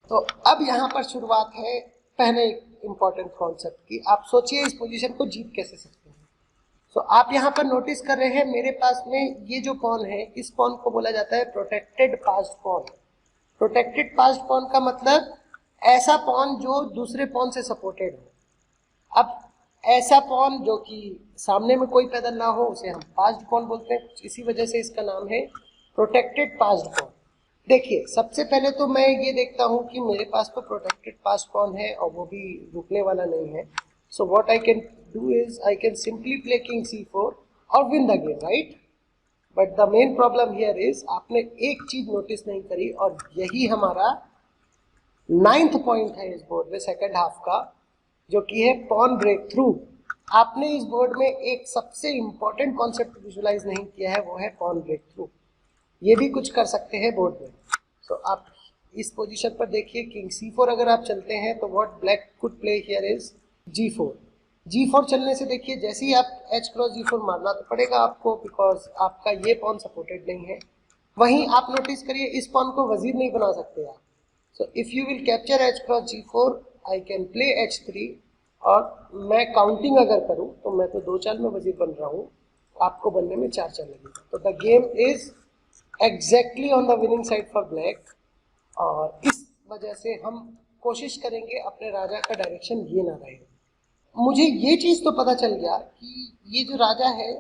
तो अब यहाँ पर शुरुआत है पहले इंपॉर्टेंट कॉन्सेप्ट की। आप सोचिए इस पोजीशन को जीत कैसे सकते हैं। तो आप यहाँ पर नोटिस कर रहे हैं मेरे पास में ये जो पॉन है, इस पॉन को बोला जाता है protected passed pawn. Protected passed pawn का मतलब ऐसा पॉन जो दूसरे पॉन से सपोर्टेड हो। अब ऐसा पॉन जो कि सामने में कोई पैदल ना हो उसे हम पास्ड पॉन बोलते हैं, इसी वजह से इसका नाम है प्रोटेक्टेड पास्ड पॉन। देखिए सबसे पहले तो मैं ये देखता हूँ कि मेरे पास तो प्रोटेक्टेड पास्ड पॉन है और वो भी रुकने वाला नहीं है। सो what I can do is I can simply play king c4 और win the game, right. But the main problem here is आपने एक चीज नोटिस नहीं करी, और यही हमारा 9th पॉइंट है इस बोर्ड में सेकंड हाफ का, जो कि है पॉन ब्रेक थ्रू। आपने इस बोर्ड में एक सबसे इंपॉर्टेंट कॉन्सेप्ट विजुलाइज नहीं किया है, वो है पॉन ब्रेक थ्रू। ये भी कुछ कर सकते हैं बोर्ड में। तो आप इस पोजीशन पर देखिए किंग c4 अगर आप चलते हैं तो what black could play here is g4। g4 चलने से देखिए जैसे ही आप h क्रॉस g4 मारना तो पड़ेगा आपको, बिकॉज आपका ये पॉन सपोर्टेड नहीं है। वहीं आप नोटिस करिए इस पॉन को वजीर नहीं बना सकते आप। So if you will capture h cross g4 I can play h3, और मैं काउंटिंग अगर करूं तो मैं तो 2 चाल में वजीर बन रहा हूं, आपको बनने में 4 चाल लगेगा। तो the game is exactly on the winning side for black, और इस वजह से हम कोशिश करेंगे अपने राजा का डायरेक्शन ये ना रहे। मुझे ये चीज तो पता चल गया कि ये जो राजा है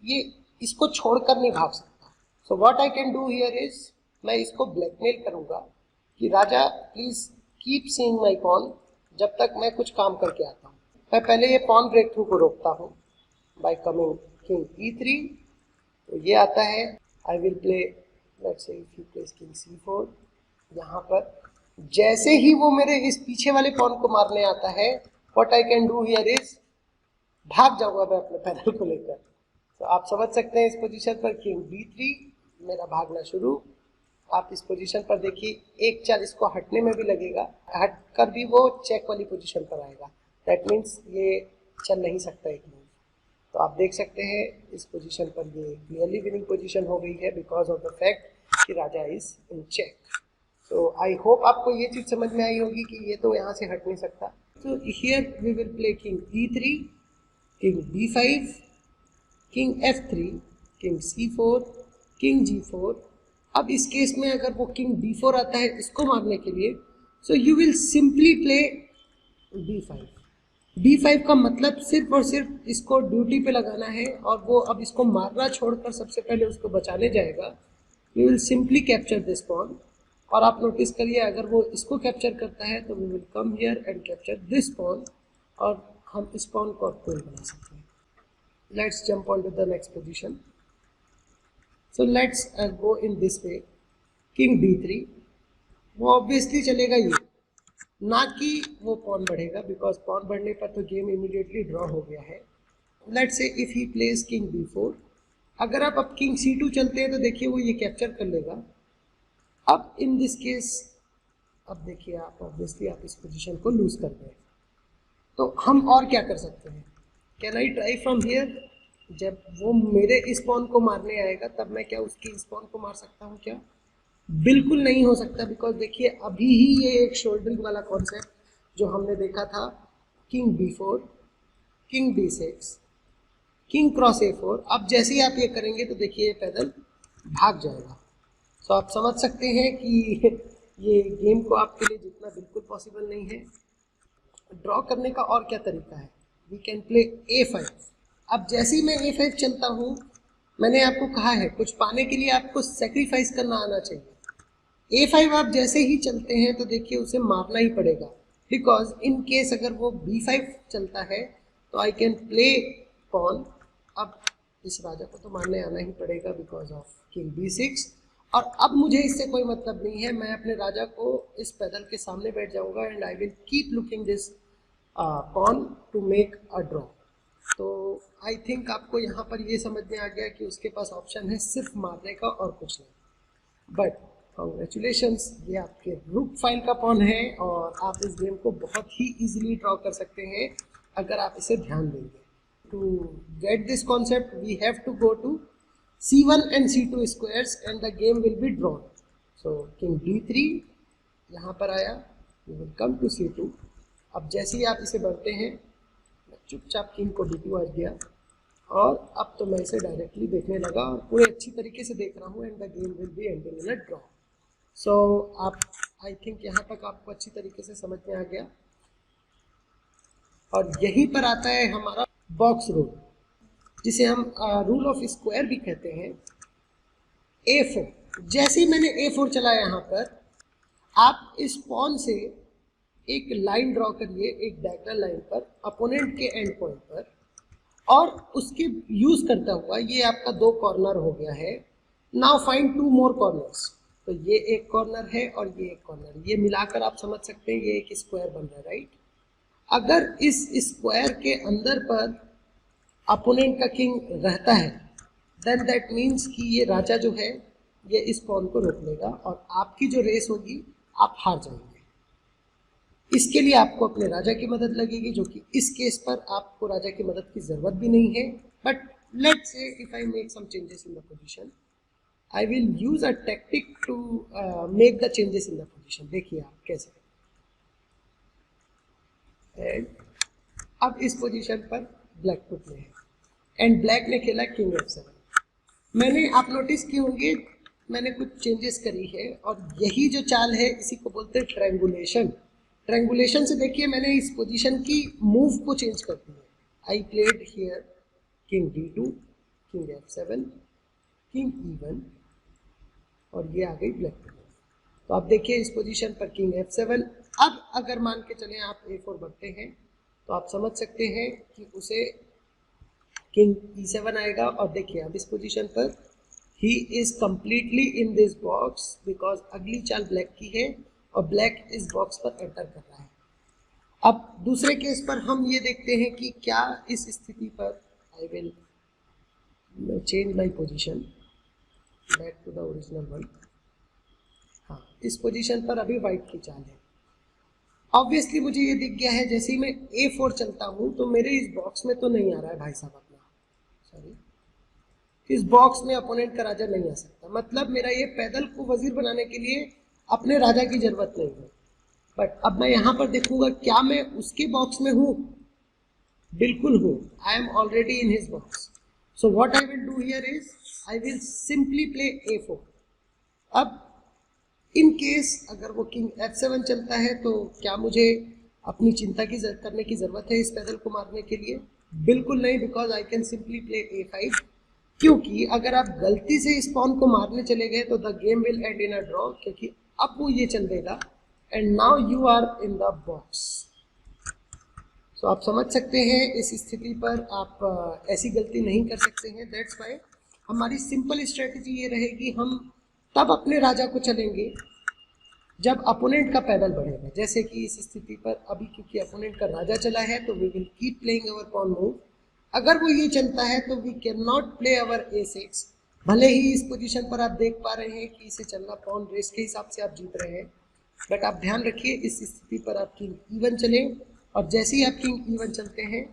ये इसको छोड़कर नहीं भाग सकता। So what I can do here is मैं इसको ब्लैकमेल करूंगा कि राजा please keep seeing my pawn जब तक मैं कुछ काम करके आता हूँ। मैं पहले ये पॉन ब्रेक थ्रू को रोकता हूँ बाय कमिंग किंग e3। तो ये आता है, I will play let's say if you place king c4। यहाँ पर जैसे ही वो मेरे इस पीछे वाले पॉन को मारने आता है, what I can do here is भाग जाऊंगा मैं अपने पैदल को लेकर। तो आप समझ सकते हैं इस पोजीशन पर किंग b3 मेरा भागना शुरू। आप इस पोजीशन पर देखिए एक चाल इसको हटने में भी लगेगा, हट कर भी वो चेक वाली पोजीशन पर आएगा। दैट मीन्स ये चल नहीं सकता एक मूव। तो आप देख सकते हैं इस पोजीशन पर ये क्लियरली विनिंग पोजीशन हो गई है बिकॉज ऑफ द फैक्ट कि राजा इज इन चेक। तो आई होप आपको ये चीज समझ में आई होगी कि ये तो यहाँ से हट नहीं सकता। तो here we will play king e3, king b5, king f3, king c4, king g4। अब इस केस में अगर वो किंग d4 आता है इसको मारने के लिए, so you will simply play b5। b5 का मतलब सिर्फ और सिर्फ इसको ड्यूटी पे लगाना है, और वो अब इसको मारना छोड़कर सबसे पहले उसको बचाने जाएगा। We will simply capture this pawn, और आप नोटिस करिए अगर वो इसको कैप्चर करता है तो we will come here and capture this pawn, और हम इस पॉन को अब क्वीन बना सकते हैं। Let's jump on to the next position. So let's go in this way, king b3। वो ऑब्वियसली चलेगा ये, ना कि वो पॉन बढ़ेगा, बिकॉज पॉन बढ़ने पर तो गेम इमीडिएटली ड्रॉ हो गया है। Let's say if he place king b4, अगर आप अब किंग c2 चलते हैं तो देखिए वो ये कैप्चर कर लेगा। अब इन दिस केस अब देखिए आप ऑब्वियसली आप इस पोजीशन को लूज कर गए। तो हम और क्या कर सकते हैं, can I try from here. जब वो मेरे इस पॉन को मारने आएगा तब मैं क्या उसकी इस पॉन को मार सकता हूँ क्या? बिल्कुल नहीं हो सकता, बिकॉज देखिए अभी ही ये एक शोल्डरिंग वाला कॉन्सेप्ट जो हमने देखा था, king b4, king b6, king cross a4। अब जैसे ही आप ये करेंगे तो देखिए ये पैदल भाग जाएगा। तो आप समझ सकते हैं कि ये गेम को आपके लिए जितना बिल्कुल पॉसिबल नहीं है। ड्रॉ करने का और क्या तरीका है, वी कैन प्ले a5। अब जैसे ही मैं a5 चलता हूँ, मैंने आपको कहा है कुछ पाने के लिए आपको सेक्रीफाइस करना आना चाहिए। a5 आप जैसे ही चलते हैं तो देखिए उसे मारना ही पड़ेगा, बिकॉज इन केस अगर वो b5 चलता है तो आई कैन प्ले पॉन। अब इस राजा को तो मारने आना ही पड़ेगा बिकॉज ऑफ किंग b6, और अब मुझे इससे कोई मतलब नहीं है, मैं अपने राजा को इस पैदल के सामने बैठ जाऊंगा and I will keep looking this pawn to make a draw. तो आई थिंक आपको यहाँ पर ये समझ में आ गया कि उसके पास ऑप्शन है सिर्फ मारने का और कुछ नहीं। बट कॉन्ग्रेचुलेशंस, ये आपके रूक फाइल का पॉन है और आप इस गेम को बहुत ही इजीली ड्रॉ कर सकते हैं अगर आप इसे ध्यान देंगे। To get this concept we have to go to c1 and c2 squares and the game will be drawn. So king d3, यहाँ पर आया, you will come to C2। अब जैसे ही आप इसे बढ़ते हैं, चुपचाप किंग को D2 आज दिया और अब तो मैं इसे डायरेक्टली देखने लगा और पूरे अच्छी तरीके से देख रहा हूँ and the game will be ending in a draw. So आप आई थिंक यहाँ तक आपको अच्छी तरीके से समझ में आ गया। और यहीं पर आता है हमारा बॉक्स रूल, जिसे हम रूल ऑफ स्क्वायर भी कहते हैं। A4, जैसे ही मैंने A4 चलाया यहाँ पर, आप इस पॉन से एक लाइन ड्रॉ करिए, एक डायगोनल लाइन पर अपोनेंट के एंड पॉइंट पर, और उसके यूज करता हुआ ये आपका 2 कॉर्नर हो गया है। नाउ फाइंड 2 मोर कॉर्नर्स। तो ये एक कॉर्नर है और ये एक कॉर्नर, ये मिलाकर आप समझ सकते हैं ये एक स्क्वायर बन रहा है, राइट। अगर इस स्क्वायर के अंदर पर अपोनेंट का किंग रहता है, देन दैट मीन्स कि ये राजा जो है ये इस पॉन को रोक लेगा और आपकी जो रेस होगी आप हार जाएंगे। इसके लिए आपको अपने राजा की मदद लगेगी, जो कि इस केस पर आपको राजा की मदद की जरूरत भी नहीं है। But let's say if I make some changes in the position, I will use a technique to make the changes in the position. देखिए आप कैसे। एंड अब इस पोजीशन पर ब्लैक को प्ले है एंड ब्लैक ने खेला किंग F7। मैंने, आप नोटिस किए होंगे, मैंने कुछ चेंजेस करी है और यही जो चाल है इसी को बोलते हैं ट्रायंगुलेशन। ट्रायंगुलेशन से देखिए मैंने इस पोजीशन की मूव को चेंज कर दी है। I played here king D2, king F7, king E1 और ये आ गई ब्लैक की। तो आप देखिए इस पोजीशन पर किंग F7। अब अगर मान के चलें आप A4 बढ़ते हैं तो आप समझ सकते हैं कि उसे किंग E7 आएगा। और देखिए अब इस पोजीशन पर he is completely in this box because अगली चाल ब्लैक की है और ब्लैक इस बॉक्स पर एंटर कर रहा है। अब दूसरे केस पर हम ये देखते हैं कि क्या इस स्थिति पर I will change my position back to the original one. हाँ, इस पोजीशन पर अभी वाइट की चाल है। ऑब्वियसली मुझे ये दिख गया है, जैसे ही मैं A4 चलता हूँ तो मेरे इस बॉक्स में तो नहीं आ रहा है भाई साहब अपना, सॉरी, इस बॉक्स में अपोनेंट का राजा नहीं आ सकता। मतलब मेरा ये पैदल को वजीर बनाने के लिए अपने राजा की जरूरत नहीं है। बट अब मैं यहाँ पर देखूंगा क्या मैं उसके बॉक्स में हूँ, बिल्कुल हूँ। I am already in his box. So what I will do here is I will simply play A4। अब इन केस अगर वो किंग F7 चलता है तो क्या मुझे अपनी चिंता करने की जरूरत है इस पैदल को मारने के लिए? बिल्कुल नहीं, because I can simply play A5। क्योंकि अगर आप गलती से इस पॉन को मारने चले गए तो the game will end in a draw, क्योंकि अब वो ये चल देगा and now you are in the box. So आप समझ सकते हैं इस स्थिति पर आप ऐसी गलती नहीं कर सकते हैं। दैट्स वाई हमारी सिंपल स्ट्रेटेजी ये रहेगी, हम तब अपने राजा को चलेंगे जब अपोनेंट का पैदल बढ़ेगा। जैसे कि इस स्थिति पर अभी क्योंकि अपोनेंट का राजा चला है तो we will keep playing our pawn move. अगर वो ये चलता है तो we can not play our A6। भले ही इस पोजीशन पर आप देख पा रहे हैं कि इसे चलना पॉन रेस के हिसाब से आप जीत रहे हैं, बट आप ध्यान रखिए इस स्थिति पर आप किंग E1 चलें और जैसे ही आप किंग E1 चलते हैं,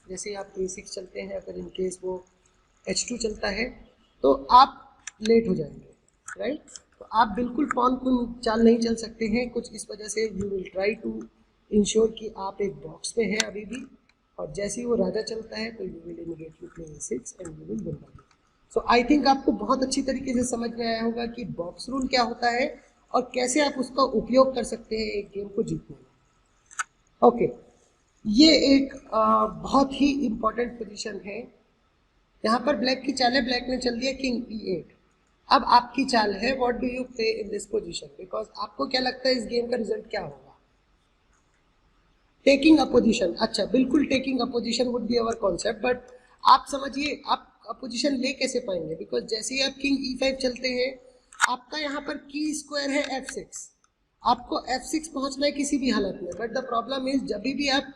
जैसे ही आप A6 चलते हैं, अगर इन केस वो H2 चलता है तो आप लेट हो जाएंगे, राइट। तो आप बिल्कुल पॉन को चाल नहीं चल सकते हैं कुछ इस वजह से। You will try to ensure कि आप एक बॉक्स में हैं अभी भी, और जैसे ही वो राजा चलता है तो you will immediately play A6 and you will win the game. So I think आपको बहुत अच्छी तरीके से समझ में आया होगा कि बॉक्स रूल क्या होता है और कैसे आप उसका उपयोग कर सकते हैं एक गेम को जीतने में। ओके, ये एक बहुत ही इंपॉर्टेंट पोजीशन है। यहाँ पर ब्लैक की चाल है, ब्लैक ने चल दिया किंग E8। अब आपकी चाल है what do you play in this position, because आपको क्या लगता है इस गेम का रिजल्ट क्या होगा? Taking opposition. अच्छा, बिल्कुल taking opposition would be our concept, but आप समझिए आप अपोजिशन ले कैसे पाएंगे? बिकॉज जैसे ही आप किंग E5 चलते हैं, आपका यहाँ पर की स्क्वायर है F6, आपको F6 पहुंचना है किसी भी हालत में। बट द प्रॉब्लम इज जब भी आप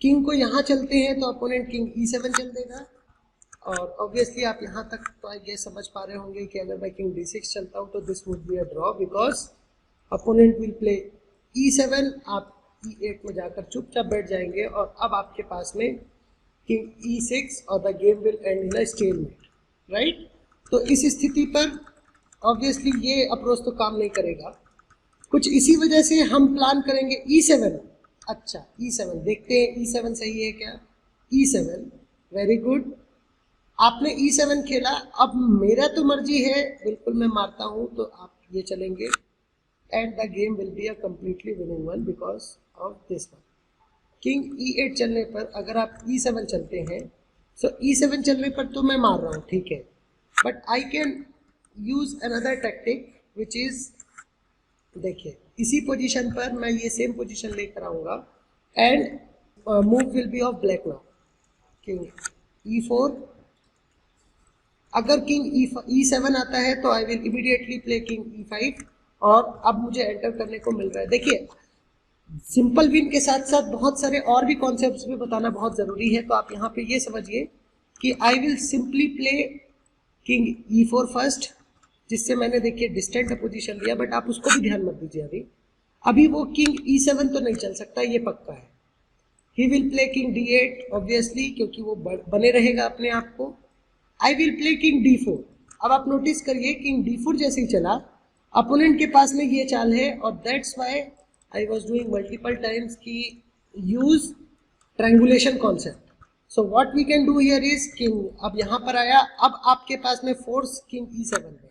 किंग को यहाँ चलते हैं तो अपोनेंट किंग E7 चल देगा। और ऑब्वियसली आप यहाँ तक तो आई गेस समझ पा रहे होंगे कि अगर मैं किंग D6 चलता हूँ तो this would be a draw, because opponent will play E7, आप E8 में जाकर चुपचाप बैठ जाएंगे और अब आपके पास में किंग E6 और the game will end in a stalemate, right. तो इस स्थिति पर ऑब्वियसली ये अप्रोच तो काम नहीं करेगा कुछ इसी वजह से हम प्लान करेंगे E7। अच्छा E7 देखते हैं E7 सही है क्या। E7 वेरी गुड, आपने E7 खेला। अब मेरा तो मर्जी है, बिल्कुल मैं मारता हूं तो आप ये चलेंगे and the game will be a completely winning one because of this one। King E8 चलने पर अगर आप E7 चलते हैं, so E7 चलने पर तो मैं मार रहा हूँ, ठीक है, but I can use another tactic which is, देखिए इसी पोजीशन पर मैं ये सेम पोजीशन लेकर आऊंगा and move will be of black now. King E4, अगर किंग E7 आता है तो I will immediately play king E5 और अब मुझे एंटर करने को मिल रहा है। देखिए सिंपल विन के साथ साथ बहुत सारे और भी कॉन्सेप्ट्स भी बताना बहुत ज़रूरी है, तो आप यहाँ पे ये समझिए कि I will simply play king E4 first, जिससे मैंने देखिए डिस्टेंट पोजीशन लिया, बट आप उसको भी ध्यान मत दीजिए। अभी वो किंग E7 तो नहीं चल सकता, ये पक्का है। He will play king D8 obviously, क्योंकि वो बने रहेगा अपने आप को। आई विल प्ले किंग D4। अब आप नोटिस करिए किंग D4 जैसे ही चला, अपोनेंट के पास में ये चाल है, और that's why I was doing multiple times की use triangulation concept. So what we can do here is king अब यहाँ पर आया, अब आपके पास में फोर्स किंग E7 है।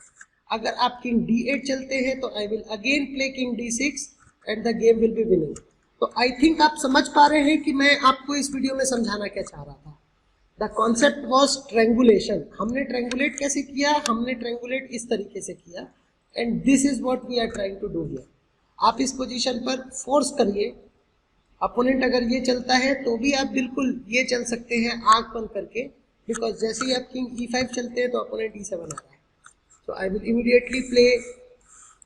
अगर आप किंग D8 चलते हैं तो I will again play king D6 and the game will be winning. तो आई थिंक आप समझ पा रहे हैं कि मैं आपको इस वीडियो में समझाना क्या चाह रहा था। The concept was triangulation. हमने ट्रैंगुलेट कैसे किया, हमने ट्रैंगुलेट इस तरीके से किया, and this is what we are trying to do here. आप इस पोजीशन पर फोर्स करिए, अपोनेंट अगर ये चलता है तो भी आप बिल्कुल ये चल सकते हैं आंख बंद करके, बिकॉज जैसे ही आप किंग E5 चलते हैं तो अपोनेंट E7 आ रहा है। So I will immediately play,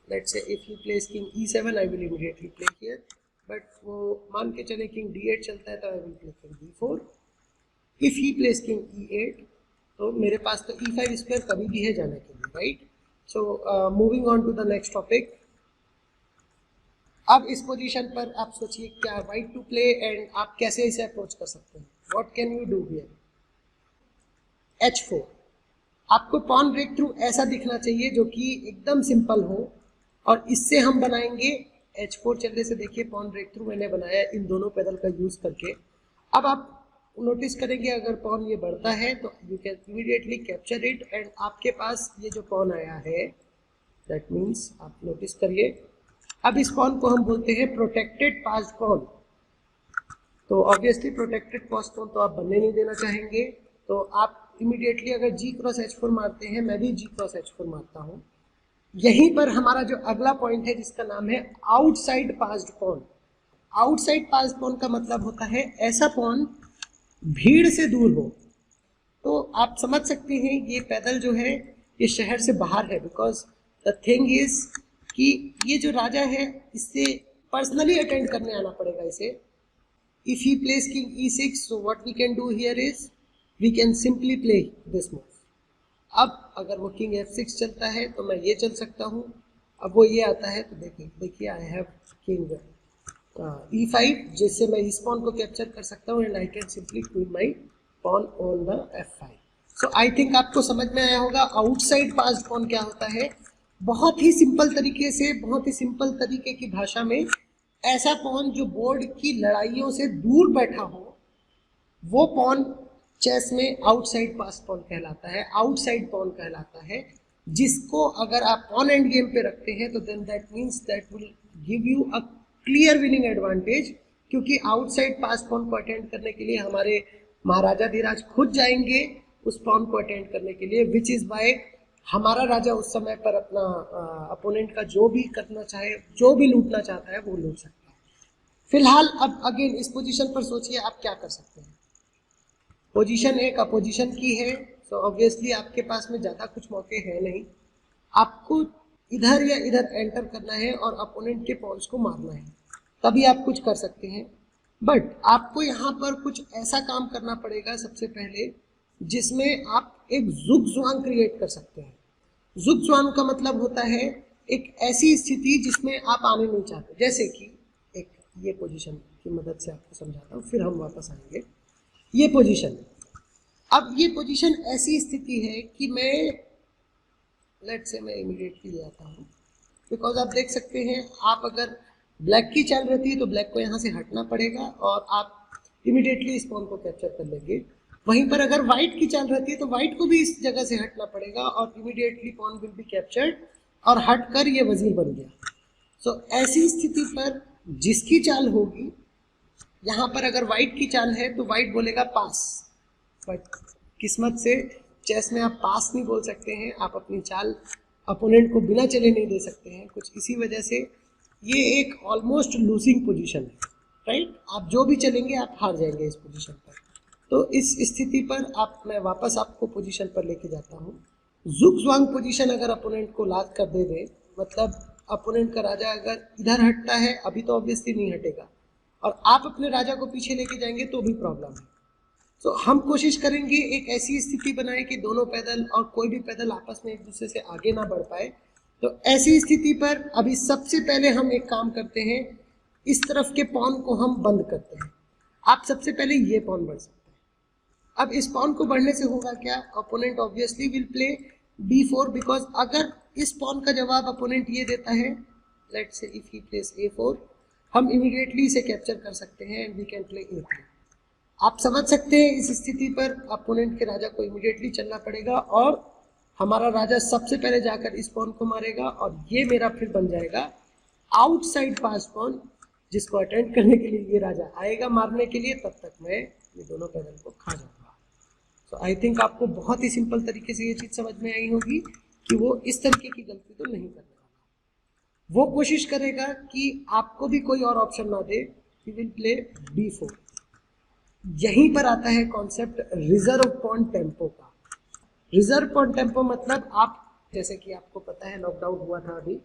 let's say if he place king E7 I will immediately play here, but वो मान के चले किंग D8 चलता है तो I will play king D4। If he place king E8 तो मेरे पास तो E5 स्क्वायर कभी भी है जाने के लिए, right. So moving on to the next topic. अब इस पोजीशन पर आप सोचिए क्या राइट टू प्ले एंड आप कैसे इसे अप्रोच कर सकते हैं। What can you do here, H4। आपको पॉन ब्रेक थ्रू ऐसा दिखना चाहिए जो कि एकदम सिंपल हो, और इससे हम बनाएंगे H4 चलने से। देखिए पॉन ब्रेक थ्रू मैंने बनाया इन दोनों पैदल का यूज करके। अब आप नोटिस करेंगे अगर पॉन ये बढ़ता है तो you can immediately capture it, and आपके पास ये जो पॉन आया है दैट मीन्स आप नोटिस करिए, अब इस पॉन को हम बोलते हैं प्रोटेक्टेड पास्ड पॉन। तो ऑब्वियसली प्रोटेक्टेड पास्ड पॉन तो आप बनने नहीं देना चाहेंगे, तो आप इमीडिएटली अगर G क्रॉस H4 मारते हैं, मैं भी G क्रॉस H4 मारता हूँ। यहीं पर हमारा जो अगला पॉइंट है जिसका नाम है outside passed pawn. Outside passed pawn का मतलब होता है ऐसा पॉन भीड़ से दूर हो। तो आप समझ सकते हैं ये पैदल जो है ये शहर से बाहर है, बिकॉज द थिंग इज कि ये जो राजा है इससे पर्सनली अटेंड करने आना पड़ेगा इसे। If he place king E6 so what we can do here is we can simply play this move. अब अगर वो किंग F6 चलता है तो मैं ये चल सकता हूँ। अब वो ये आता है तो देखिए आई हैव किंग E5, जिससे मैं इस पॉन को कैप्चर कर सकता हूँ and I can simply queen my pawn on the F5। So I think आपको समझ में आया होगा आउटसाइड पास्ड पॉन क्या होता है। बहुत ही सिंपल तरीके से, बहुत ही सिंपल तरीके की भाषा में, ऐसा पॉन जो बोर्ड की लड़ाइयों से दूर बैठा हो वो पॉन चेस में आउटसाइड पास पॉन कहलाता है, आउटसाइड पॉन कहलाता है, जिसको अगर आप ऑन एंड गेम पे रखते हैं तो then that means that will give you a clear winning advantage, क्योंकि आउटसाइड पास पॉन को अटेंड करने के लिए हमारे महाराजा धीराज खुद जाएंगे उस पॉन को अटेंड करने के लिए, विच इज बाय हमारा राजा उस समय पर अपना अपोनेंट का जो भी करना चाहे, जो भी लूटना चाहता है वो लूट सकता है। फिलहाल अब अगेन इस पोजीशन पर सोचिए आप क्या कर सकते हैं। पोजीशन एक अपोजिशन की है, सो ऑब्वियसली आपके पास में ज़्यादा कुछ मौके हैं नहीं, आपको इधर या इधर एंटर करना है और अपोनेंट के पॉन्स को मारना है, तभी आप कुछ कर सकते हैं। बट आपको यहाँ पर कुछ ऐसा काम करना पड़ेगा सबसे पहले जिसमें आप एक जुगजुआंग क्रिएट कर सकते हैं। जुगजुआंग का मतलब होता है एक ऐसी स्थिति जिसमें आप आने नहीं चाहते, जैसे कि एक ये पोजीशन की मदद से आपको समझाता हूँ फिर हम वापस आएंगे। ये पोजीशन, अब ये पोजीशन ऐसी स्थिति है कि मैं लेट्स से मैं इमीडिएटली ले आता हूँ बिकॉज आप देख सकते हैं, आप अगर ब्लैक की चाल रहती है तो ब्लैक को यहाँ से हटना पड़ेगा और आप इमीडिएटली इस पॉन को कैप्चर कर लेंगे। वहीं पर अगर व्हाइट की चाल रहती है तो व्हाइट को भी इस जगह से हटना पड़ेगा और immediately pawn will be captured और हटकर ये वजीर बन गया। सो ऐसी स्थिति पर जिसकी चाल होगी, यहाँ पर अगर व्हाइट की चाल है तो व्हाइट बोलेगा पास, बट किस्मत से चेस में आप पास नहीं बोल सकते हैं, आप अपनी चाल अपोनेंट को बिना चले नहीं दे सकते हैं। कुछ इसी वजह से ये एक ऑलमोस्ट लूजिंग पोजीशन है, राइट। आप जो भी चलेंगे आप हार जाएंगे इस पोजीशन पर। तो इस स्थिति पर मैं वापस आपको पोजीशन पर लेके जाता हूँ। जुग-ज्वांग पोजीशन अगर अपोनेंट को लाद कर दे दे, मतलब अपोनेंट का राजा अगर इधर हटता है, अभी तो ऑब्वियसली नहीं हटेगा, और आप अपने राजा को पीछे लेके जाएंगे तो भी प्रॉब्लम है। तो हम कोशिश करेंगे एक ऐसी स्थिति बनाए कि दोनों पैदल और कोई भी पैदल आपस में एक दूसरे से आगे ना बढ़ पाए। तो ऐसी स्थिति पर अभी सबसे पहले हम एक काम करते हैं, इस तरफ के पॉन को हम बंद करते हैं। आप सबसे पहले ये पॉन बढ़ सकते हैं। अब इस पॉन को बढ़ने से होगा क्या, opponent obviously will play b4, because अगर इस पॉन का जवाब अपोनेंट ये देता है, let's say if he place a4, हम इमीडिएटली इसे कैप्चर कर सकते हैं and we can play a3। आप समझ सकते हैं इस स्थिति पर अपोनेंट के राजा को इमीडिएटली चलना पड़ेगा और हमारा राजा सबसे पहले जाकर इस पॉन को मारेगा और ये मेरा फिर बन जाएगा आउटसाइड पास पॉन, जिसको अटेंड करने के लिए ये राजा आएगा मारने के लिए, तब तक मैं ये दोनों पैदल को खा जाऊंगा। सो आई थिंक आपको बहुत ही सिंपल तरीके से ये चीज़ समझ में आई होगी कि वो इस तरीके की गलती तो नहीं करने वाला। वो कोशिश करेगा कि आपको भी कोई और ऑप्शन ना दे, ही विल प्ले b4। यहीं पर आता है कॉन्सेप्ट रिजर्व पॉन टेम्पो का। रिजर्व पॉन टेम्पो मतलब, आप जैसे कि आपको पता है लॉकडाउन हुआ था अभी,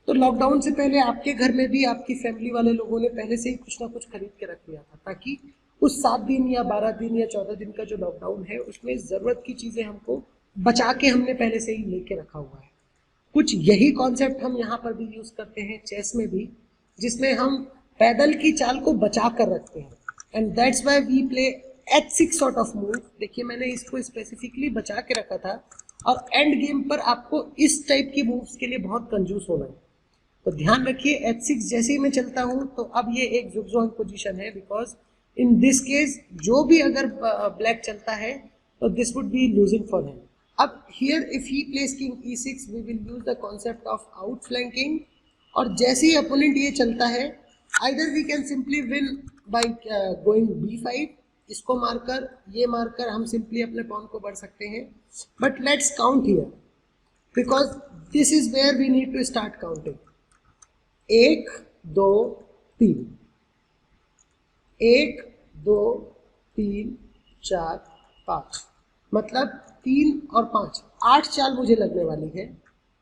तो लॉकडाउन से पहले आपके घर में भी आपकी फैमिली वाले लोगों ने पहले से ही कुछ ना कुछ खरीद के रख लिया था, ताकि उस 7 दिन या 12 दिन या 14 दिन का जो लॉकडाउन है उसमें ज़रूरत की चीज़ें हमको बचा के हमने पहले से ही लेके रखा हुआ है। कुछ यही कॉन्सेप्ट हम यहाँ पर भी यूज़ करते हैं चेस में भी, जिसमें हम पैदल की चाल को बचा कर रखते हैं, and that's why we play h6 sort of move. देखिए मैंने इसको स्पेसिफिकली बचा के रखा था, और एंड गेम पर आपको इस टाइप की मूव्स के लिए बहुत कंजूस होना है। तो ध्यान रखिए, h6 जैसे ही मैं चलता हूँ तो अब ये एक जुगजॉन्ग पोजीशन है, बिकॉज इन दिस केस जो भी अगर ब्लैक चलता है तो this would be losing for him. अब here if he place king e6 we will use the concept of outflanking, और जैसे ही अपोनेंट ये चलता है either we can simply win by going b5, इसको मारकर ये मारकर हम सिंपली अपने पॉन को बढ़ सकते हैं। But let's count here, because this is where we need to start counting. 1 2 3, 1 2 3 4 5, मतलब 3 और 5, 8 चाल मुझे लगने वाली है।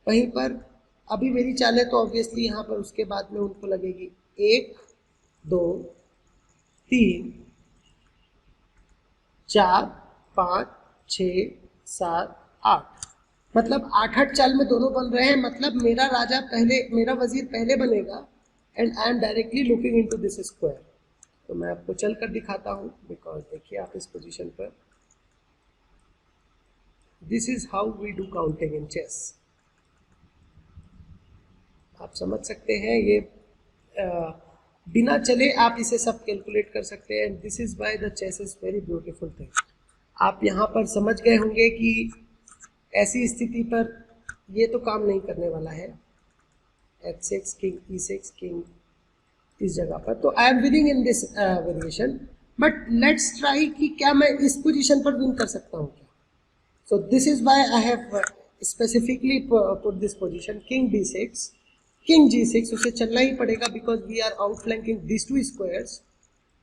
वहीं पर अभी मेरी चाल है तो ऑब्वियसली यहाँ पर उसके बाद में उनको लगेगी 1 2 3 4 5 6 7 8, मतलब 8 चाल में दोनों बन रहे हैं। मतलब मेरा राजा पहले, मेरा वजीर पहले बनेगा, and I am directly looking into this square. तो मैं आपको चल कर दिखाता हूँ, बिकॉज देखिए आप इस पोजीशन पर, this is how we do counting in chess. आप समझ सकते हैं, ये बिना चले आप इसे सब कैलकुलेट कर सकते हैं, and this is why the chess is very beautiful thing. आप यहाँ पर समझ गए होंगे कि ऐसी स्थिति पर ये तो काम नहीं करने वाला है, h6 किंग e6 किंग इस जगह पर, तो I am winning in this variation. But let's try कि क्या मैं इस पोजीशन पर विन कर सकता हूँ क्या। So this is why I have specifically put this position, king d6 king g6, उसे चलना ही पड़ेगा because we are outflanking this two squares.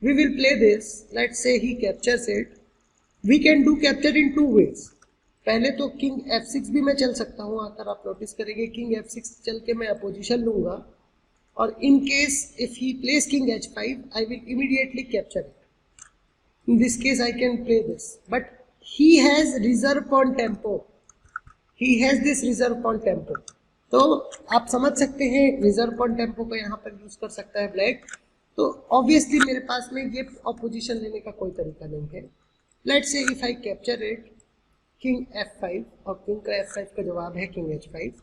We will play this, let's say he captures it. We can do capture in 2 ways। पहले तो king f6 भी मैं चल सकता हूँ, अगर आप नोटिस करेंगे किंग f6 चल के मैं अपोजिशन लूंगा, और in case if he place king h5 I will immediately capture it. In this case I can play this, but he has reserve pawn tempo, he has this reserve pawn tempo. तो आप समझ सकते हैं reserve pawn tempo को यहाँ पर use कर सकता है ब्लैक। तो ऑब्वियसली मेरे पास में ये अपोजिशन लेने का कोई तरीका नहीं है। Let's say if I capture it, king f5, और किंग का f5 का जवाब है king h5।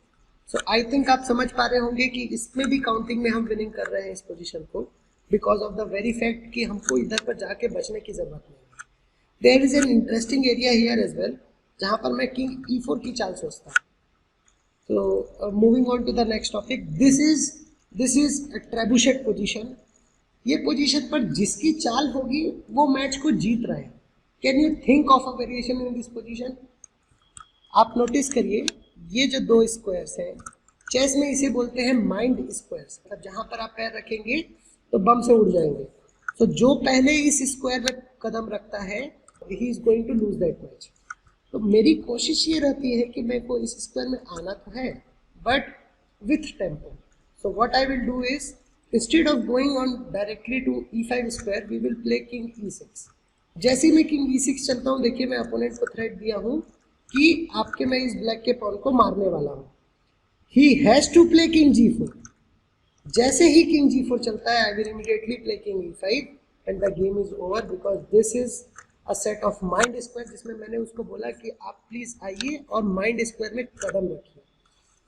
So I think आप समझ पा रहे होंगे कि इसमें भी काउंटिंग में हम विनिंग कर रहे हैं इस पोजीशन को, because of the very fact कि हमको इधर पर जाके बचने की जरूरत नहीं है। There is an interesting area here as well, जहां पर मैं किंग E4 की चाल सोचता हूँ। तो moving on to the next topic, this is trebuchet position. ये पोजीशन पर जिसकी चाल होगी वो मैच को जीत रहा है। Can you think of a variation in this position? आप नोटिस करिए, ये जो दो स्क्वायर्स हैं, चेस में इसे बोलते हैं माइंड स्क्वायर्स, मतलब जहां पर आप पैर रखेंगे तो बम से उड़ जाएंगे। तो जो पहले इस स्क्वायर में कदम रखता है, he is going to lose that match. तो मेरी कोशिश ये रहती है कि मेरे को इस स्क्वायर में आना तो है, but with tempo. So what I will do is, instead of going on directly to E5 square, we will play king E6। जैसे ही मैं किंग E6 चलता हूँ, देखिए मैं अपोनेंट को थ्रेट दिया हूँ कि आपके मैं इस ब्लैक के पॉन को मारने वाला हूँ। He has to play king G4। जैसे ही किंग G4 चलता है, I will immediately play king E5 and the game is over, because this is a set of mind square, जिसमें मैंने उसको बोला कि आप प्लीज आइए और माइंड स्क्वायर में कदम रखिए।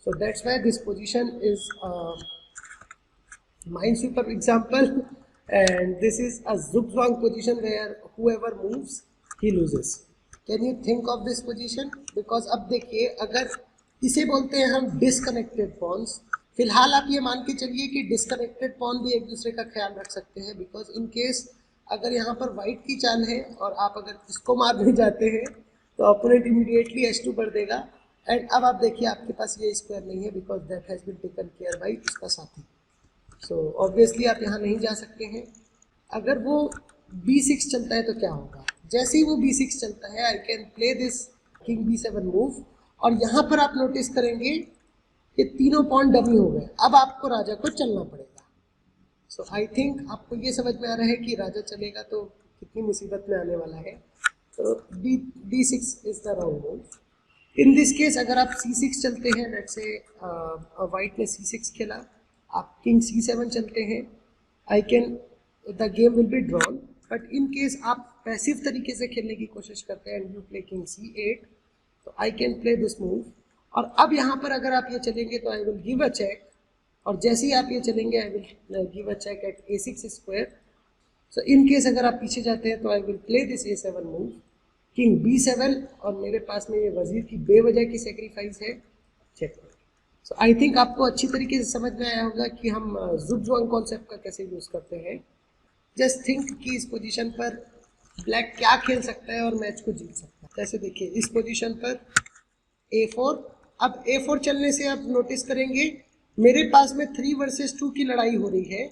So that's why this position is Minesweeper example, and this is a zugzwang position where whoever moves he loses. Can you think of this position? Because अब देखिए, अगर इसे बोलते हैं हम डिसकनेक्टेड पॉन्स। फिलहाल आप ये मान के चलिए कि डिसकनेक्टेड पॉन भी एक दूसरे का ख्याल रख सकते हैं, बिकॉज इन केस अगर यहाँ पर वाइट की चाल है और आप अगर इसको मारने जाते हैं तो अपोनेंट इमीडिएटली H2 कर देगा। एंड अब आप देखिए, आपके पास ये स्क्वायर नहीं है, because that has been taken care by इसका साथी। सो ऑब्वियसली आप यहाँ नहीं जा सकते हैं। अगर वो B6 चलता है तो क्या होगा? जैसे ही वो B6 चलता है, आई can play this king B7 move, और यहाँ पर आप नोटिस करेंगे कि तीनों पॉइंट डमी हो गए। अब आपको राजा को चलना पड़ेगा। सो आई थिंक आपको ये समझ में आ रहा है कि राजा चलेगा तो कितनी मुसीबत में आने वाला है। तो D6 is the wrong move. In this case अगर आप C6 चलते हैं, लेट्स से वाइट ने C6 खेला, आप किंग C7 चलते हैं, I can the game will be drawn. But in case आप पैसिव तरीके से खेलने की कोशिश करते हैं and you play king C8, तो I can play this move. और अब यहाँ पर अगर आप ये चलेंगे तो I will give a check, और जैसे ही आप ये चलेंगे I will give a check at A6 square. So in case अगर आप पीछे जाते हैं तो I will play this A7 move, king B7, और मेरे पास में ये वजीर की बेवजह की सेक्रीफाइस है, चेक। सो आई थिंक आपको अच्छी तरीके से समझ में आया होगा कि हम zugzwang कॉन्सेप्ट का कैसे यूज करते हैं। जस्ट थिंक कि इस पोजीशन पर ब्लैक क्या खेल सकता है और मैच को जीत सकता है। जैसे देखिए, इस पोजीशन पर A4, अब A4 चलने से आप नोटिस करेंगे मेरे पास में 3 वर्सेस 2 की लड़ाई हो रही है।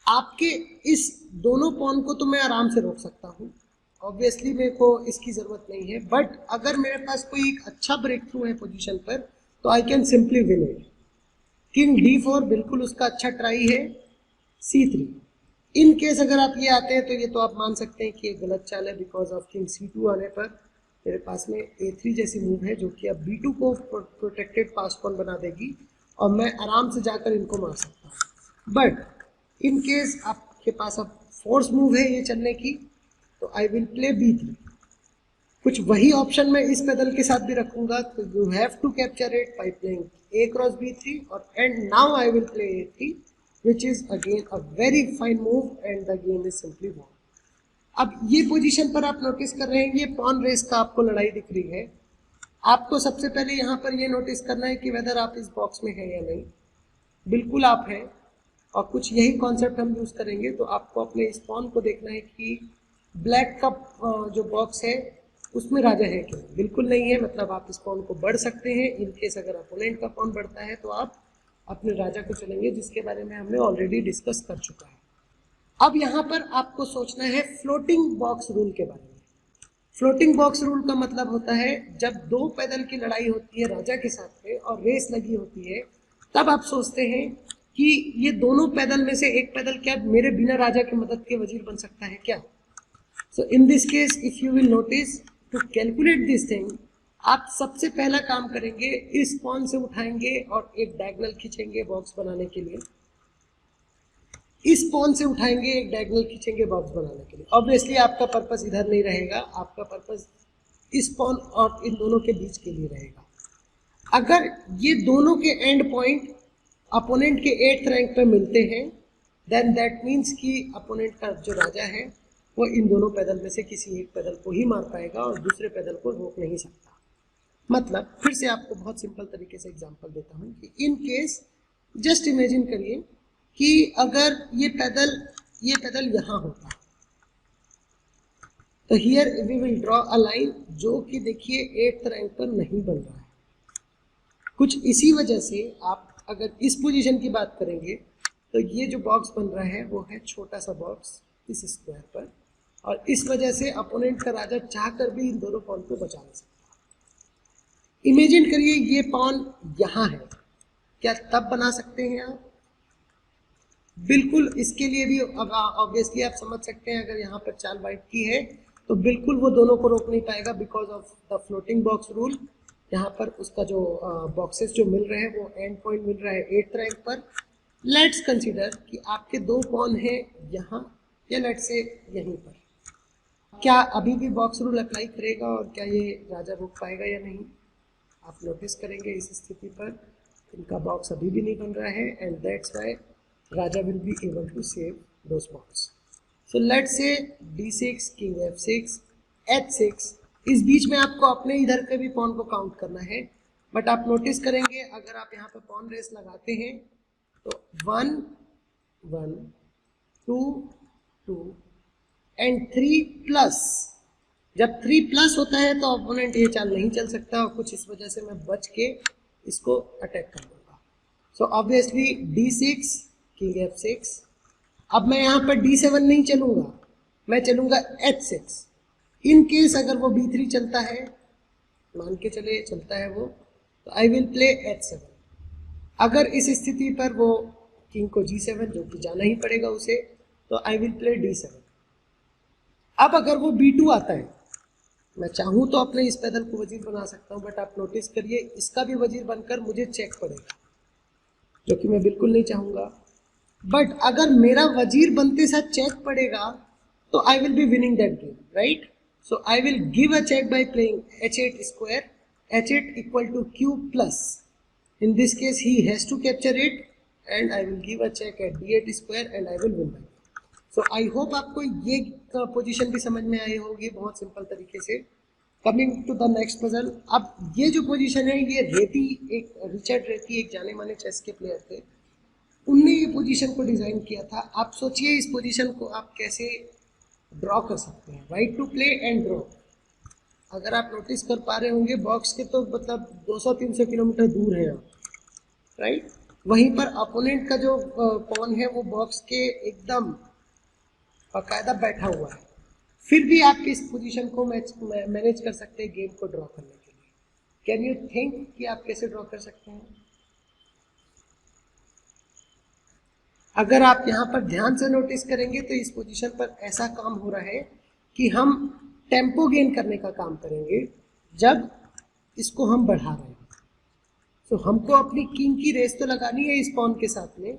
आपके इस दोनों पॉन को तो मैं आराम से रोक सकता हूँ, ऑब्वियसली मेरे को इसकी ज़रूरत नहीं है, बट अगर मेरे पास कोई एक अच्छा ब्रेक थ्रू है पोजीशन पर तो I can simply win it. King D4 बिल्कुल उसका अच्छा ट्राई है, C3। इन केस अगर आप ये आते हैं तो ये तो आप मान सकते हैं कि ये गलत चाल है, बिकॉज ऑफ किंग C2 आने पर मेरे पास में A3 जैसी मूव है जो कि अब B2 को प्रोटेक्टेड पास पॉन बना देगी और मैं आराम से जाकर इनको मार सकता हूँ। बट इन केस आपके पास अब फोर्स मूव है ये चलने की, तो आई विल प्ले B3। कुछ वही ऑप्शन मैं इस पैदल के साथ भी रखूंगा, तो you have to capture it by playing A cross B3, और and now I will play A3, which is again a very fine move and the game is simply won। अब ये पोजीशन पर आप नोटिस कर रहे हैं, ये pawn race का आपको लड़ाई दिख रही है। आपको सबसे पहले यहाँ पर ये नोटिस करना है कि वेदर आप इस बॉक्स में हैं या नहीं। बिल्कुल आप हैं, और कुछ यही कॉन्सेप्ट हम यूज करेंगे। तो आपको अपने इस पॉन को देखना है कि ब्लैक का जो बॉक्स है उसमें राजा है क्या? बिल्कुल नहीं है, मतलब आप इस पॉन को बढ़ सकते हैं। इन केस अगर अपोनेंट का पॉन बढ़ता है तो आप अपने राजा को चलेंगे, जिसके बारे में हमने ऑलरेडी डिस्कस कर चुका है। अब यहाँ पर आपको सोचना है फ्लोटिंग बॉक्स रूल के बारे में। फ्लोटिंग बॉक्स रूल का मतलब होता है जब दो पैदल की लड़ाई होती है राजा के साथ में और रेस लगी होती है, तब आप सोचते हैं कि ये दोनों पैदल में से एक पैदल क्या मेरे बिना राजा की मदद के वजीर बन सकता है क्या? So in this case if you will notice, to calculate this thing, आप सबसे पहला काम करेंगे इस पॉन से उठाएंगे और एक डायगोनल खींचेंगे बॉक्स बनाने के लिए। इस पॉन से उठाएंगे, एक डायगोनल खींचेंगे बॉक्स बनाने के लिए। ऑब्वियसली आपका पर्पस इधर नहीं रहेगा, आपका पर्पस इस पॉन और इन दोनों के बीच के लिए रहेगा। अगर ये दोनों के एंड पॉइंट अपोनेंट के 8th रैंक पे मिलते हैं, देन दैट मीन्स कि अपोनेंट का जो राजा है वो इन दोनों पैदल में से किसी एक पैदल को ही मार पाएगा और दूसरे पैदल को रोक नहीं सकता। मतलब फिर से आपको बहुत सिंपल तरीके से एग्जांपल देता हूँ कि इन केस जस्ट इमेजिन करिए कि अगर ये पैदल यहाँ होता, तो here we will draw a line जो कि देखिए 8th रैंक पर नहीं बन रहा है। कुछ इसी वजह से आप अगर इस पोजीशन की बात करेंगे तो ये जो बॉक्स बन रहा है वो है छोटा सा बॉक्स इस स्क्वायर पर, और इस वजह से अपोनेंट का राजा चाहकर भी इन दोनों पॉन को बचा नहीं सकता। इमेजिन करिए ये पॉन यहाँ है, क्या तब बना सकते हैं आप? बिल्कुल। इसके लिए भी ऑब्वियसली आप समझ सकते हैं, अगर यहाँ पर चाल वाइट की है तो बिल्कुल वो दोनों को रोक नहीं पाएगा because of the floating box rule. यहाँ पर उसका जो बॉक्सेस जो मिल रहे हैं वो एंड पॉइंट मिल रहा है 8th रैंक पर। लेट्स कंसीडर कि आपके दो पॉन हैं यहाँ या लेट्स से यहीं पर, क्या अभी भी बॉक्स रूल अप्लाई करेगा और क्या ये राजा रोक पाएगा या नहीं? आप नोटिस करेंगे इस स्थिति पर इनका बॉक्स अभी भी नहीं बन रहा है, एंड दैट्स व्हाई राजा will be able to save those box. So let's say d6 king f6 h6। इस बीच में आपको अपने इधर के भी पॉन को काउंट करना है, बट आप नोटिस करेंगे अगर आप यहाँ पे पॉन रेस लगाते हैं तो 1 1 2 2 एंड 3 प्लस। जब 3 प्लस होता है तो अपोनेंट ये चाल नहीं चल सकता और कुछ इस वजह से मैं बच के इसको अटैक कर दूंगा। So obviously d6 king f6। अब मैं यहाँ पर d7 नहीं चलूंगा, मैं चलूंगा h6। इन केस अगर वो b3 चलता है, मान के चले चलता है वो, तो आई विल प्ले h7। अगर इस स्थिति पर वो किंग को g7 जो कि जाना ही पड़ेगा उसे, तो आई विल प्ले d7। अब अगर वो b2 आता है, मैं चाहूँ तो अपने इस पैदल को वजीर बना सकता हूँ, बट आप नोटिस करिए इसका भी वजीर बनकर मुझे चेक पड़ेगा, जो कि मैं बिल्कुल नहीं चाहूँगा। बट अगर मेरा वजीर बनते साथ चेक पड़ेगा तो I will be winning that game, right? So I will give a check by playing h8 square, h8 equal to q plus. In this case he has to capture it and I will give a check at d8 square and I will win by। So I hope आपको ये position भी समझ में आई होगी बहुत simple तरीके से। Coming to the next puzzle. अब ये जो पोजीशन है ये रेती, एक रिचर्ड रेती एक जाने माने चेस के प्लेयर थे, उनने ये पोजीशन को डिज़ाइन किया था। आप सोचिए इस पोजीशन को आप कैसे ड्रॉ कर सकते हैं। Right to play and draw. अगर आप नोटिस कर पा रहे होंगे बॉक्स के तो मतलब 200-300 किलोमीटर दूर है आप, राइट? वहीं पर अपोनेंट का जो पॉन है वो बॉक्स के एकदम बाकायदा बैठा हुआ है, फिर भी आप इस पोजीशन को मैनेज कर सकते हैं गेम को ड्रॉ करने के लिए। कैन यू थिंक कि आप कैसे ड्रॉ कर सकते हैं? अगर आप यहाँ पर ध्यान से नोटिस करेंगे तो इस पोजीशन पर ऐसा काम हो रहा है कि हम टेम्पो गेन करने का काम करेंगे जब इसको हम बढ़ा रहे हैं। तो हमको अपनी किंग की रेस तो लगानी है इस पॉन के साथ में,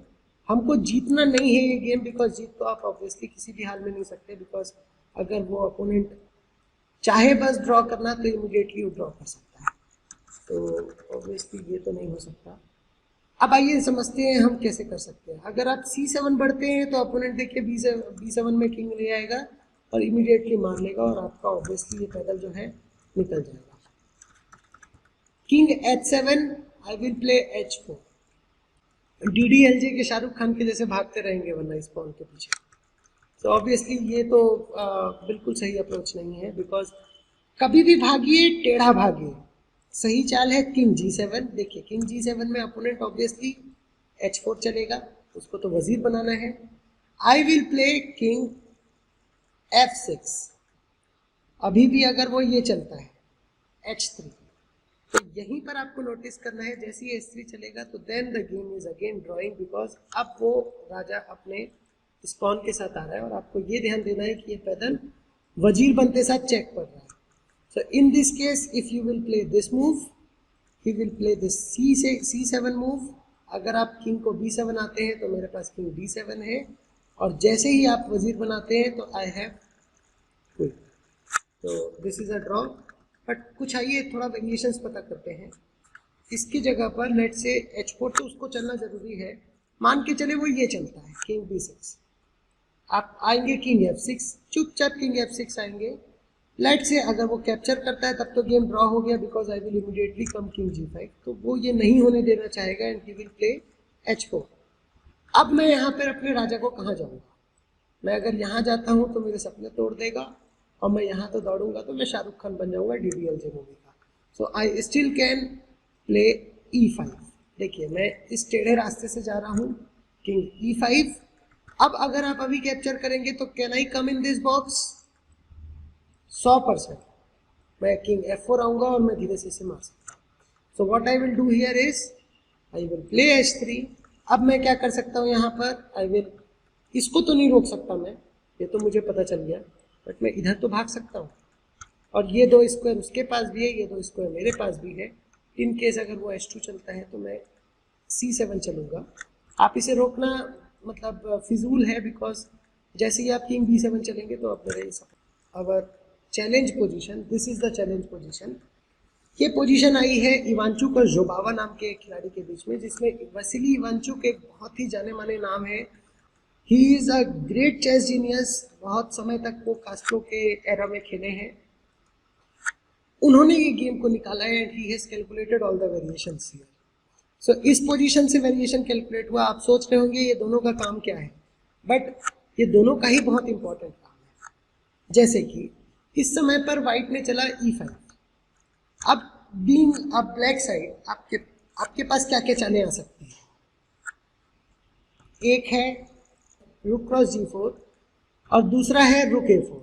हमको जीतना नहीं है ये गेम, बिकॉज जीत तो आप ऑब्वियसली किसी भी हाल में नहीं सकते, बिकॉज अगर वो अपोनेंट चाहे बस ड्रॉ करना तो इमीडिएटली वो ड्रॉ कर सकता है, तो ऑब्वियसली ये तो नहीं हो सकता। अब आइए समझते हैं हम कैसे कर सकते हैं। अगर आप c7 बढ़ते हैं तो अपोनेंट देखिए b7 में किंग ले आएगा और इमीडिएटली मार लेगा और आपका ऑब्वियसली ये पैदल जो है निकल जाएगा। King h7, I will play h4। DDLJ के शाहरुख खान के जैसे भागते रहेंगे वरना इस पॉन के पीछे। तो ऑब्वियसली ये तो बिल्कुल सही अप्रोच नहीं है, बिकॉज कभी भी भागिए टेढ़ा भागिए। सही चाल है किंग g7। देखिए किंग g7 में अपोनेंट ऑब्वियसली h4 चलेगा, उसको तो वजीर बनाना है। I will play king f6। अभी भी अगर वो ये चलता है h3, तो यहीं पर आपको नोटिस करना है जैसे ही h3 चलेगा तो then the game is again drawing, because अब वो राजा अपने स्पॉन के साथ आ रहा है और आपको ये ध्यान देना है कि ये पैदल वजीर बनते साथ चेक पड़ रहा है। So in this case, if you will play this move, he will play this c7 move। अगर आप किंग को b7 आते हैं तो मेरे पास किंग d7 है, और जैसे ही आप वजीर बनाते हैं तो आई हैव क्वीन। तो this is a draw. But कुछ आइए थोड़ा वेरिएशंस पता करते हैं। इसकी जगह पर लेट से h4, तो उसको चलना जरूरी है, मान के चले वो ये चलता है किंग b6, आप आएंगे किंग f6, चुपचाप किंग f6 आएंगे, लेट से अगर वो कैप्चर करता है तब तो गेम ड्रॉ हो गया because I will immediately come king g5, तो वो ये नहीं होने देना चाहेगा and he will play h4। अब मैं यहाँ पर अपने राजा को कहाँ जाऊँगा, मैं अगर यहाँ जाता हूँ तो मेरे सपने तोड़ देगा, और मैं यहाँ तो दौड़ूंगा तो मैं शाहरुख खान बन जाऊँगा DDLJ मूवी का। So I still can play e5। देखिए मैं इस टेढ़े रास्ते से जा रहा हूँ, किंग e5। अब अगर आप अभी कैप्चर करेंगे तो can I come in this box, 100% मैं किंग f4 आऊँगा और मैं धीरे से इसे मार सकता हूँ। सो what I will do here is I will play h3। अब मैं क्या कर सकता हूँ यहाँ पर, आई विल, इसको तो नहीं रोक सकता मैं, ये तो मुझे पता चल गया, बट मैं इधर तो भाग सकता हूँ, और ये 2 स्क्वायर उसके पास भी है, ये 2 स्क्वायर मेरे पास भी है। इन केस अगर वो h2 चलता है तो मैं c7 चलूँगा। आप इसे रोकना मतलब फिजूल है, बिकॉज जैसे ही आप किंग b7 चलेंगे तो आप मेरे our challenge position, this is the challenge position. ये पोजीशन आई है इवांचुक और जोबावा नाम के एक खिलाड़ी के बीच में, जिसमें वसीली इवांचुक एक बहुत ही जाने माने नाम है। He is a great chess genius, बहुत समय तक वो कास्ट्रो के एरा में खेले हैं, उन्होंने ये गेम को निकाला है and he has calculated all the variations here. So इस पोजीशन से वेरिएशन कैलकुलेट हुआ। आप सोच रहे होंगे ये दोनों का काम क्या है, बट ये दोनों का ही बहुत इंपॉर्टेंट काम है। जैसे कि इस समय पर व्हाइट ने चला e5, अब बीइंग अब ब्लैक साइड आपके पास क्या क्या चालें आ सकती हैं, एक है रुक क्रॉस g4 और दूसरा है रुक a4।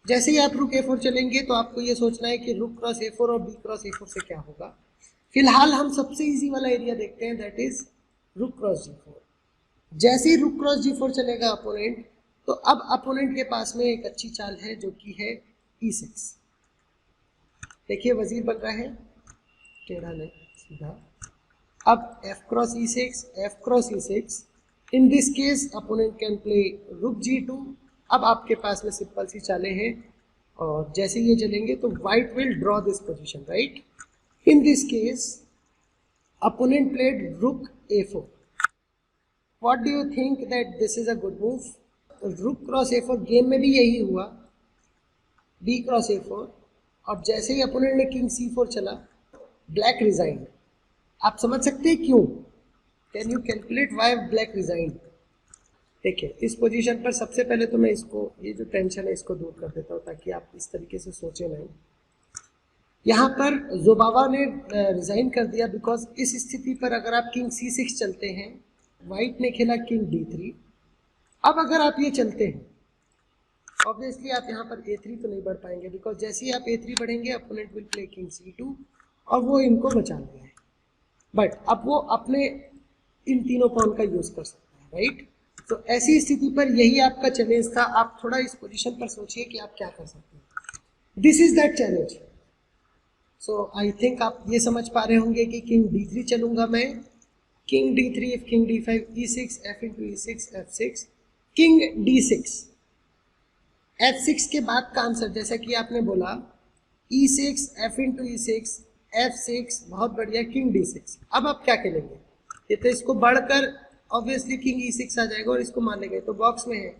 जैसे ही आप रुक a4 चलेंगे तो आपको ये सोचना है कि रुक क्रॉस a4 और b क्रॉस a4 से क्या होगा। फिलहाल हम सबसे इजी वाला एरिया देखते हैं, दैट इज रुक क्रॉस g4। जैसे ही रुक क्रॉस g4 चलेगा अपोनेंट, तो अब अपोनेंट के पास में एक अच्छी चाल है जो कि है e6। देखिए वजीर बन रहा है, टेढ़ा नहीं सीधा। अब f cross e6, f cross e6। In this case opponent can play रुक g2। अब आपके पास में सिंपल सी चालें हैं, और जैसे ये चलेंगे तो white will draw this position, right. In this case opponent played रुक a4। What do you think that this is a good move. रुक क्रॉस a4 गेम में भी यही हुआ, b क्रॉस a4, और जैसे ही अपोनेंट ने किंग c4 चला, ब्लैक रिजाइंड। आप समझ सकते हैं क्यों, can you calculate why black resigned. देखिए इस पोजीशन पर सबसे पहले तो मैं इसको, ये जो टेंशन है इसको दूर कर देता हूँ ताकि आप इस तरीके से सोचें नहीं। यहाँ पर जोबावा ने रिजाइन कर दिया बिकॉज इस स्थिति पर अगर आप किंग c6 चलते हैं, व्हाइट ने खेला किंग d3। अब अगर आप ये चलते हैं, ऑब्वियसली आप यहाँ पर a3 तो नहीं बढ़ पाएंगे, बिकॉज जैसे ही आप a3 बढ़ेंगे opponent will play king c2 और वो इनको बचा लिया है। बट अब वो अपने इन तीनों पॉन का यूज कर सकता है, राइट। तो ऐसी स्थिति पर यही आपका चैलेंज था। आप थोड़ा इस पोजीशन पर सोचिए कि आप क्या कर सकते हैं। This is that challenge. So I think आप ये समझ पा रहे होंगे कि किंग d3 चलूंगा मैं, king d3, king d5, e6, f into e6, f6, king d6, f6 के बाद का आंसर जैसा कि आपने बोला e6, f into e6, f6, बहुत बढ़िया, किंग d6। अब आप क्या खेलेंगे, ये तो इसको बढ़कर ऑब्वियसली किंग e6 आ जाएगा और इसको मान लेंगे तो बॉक्स में है।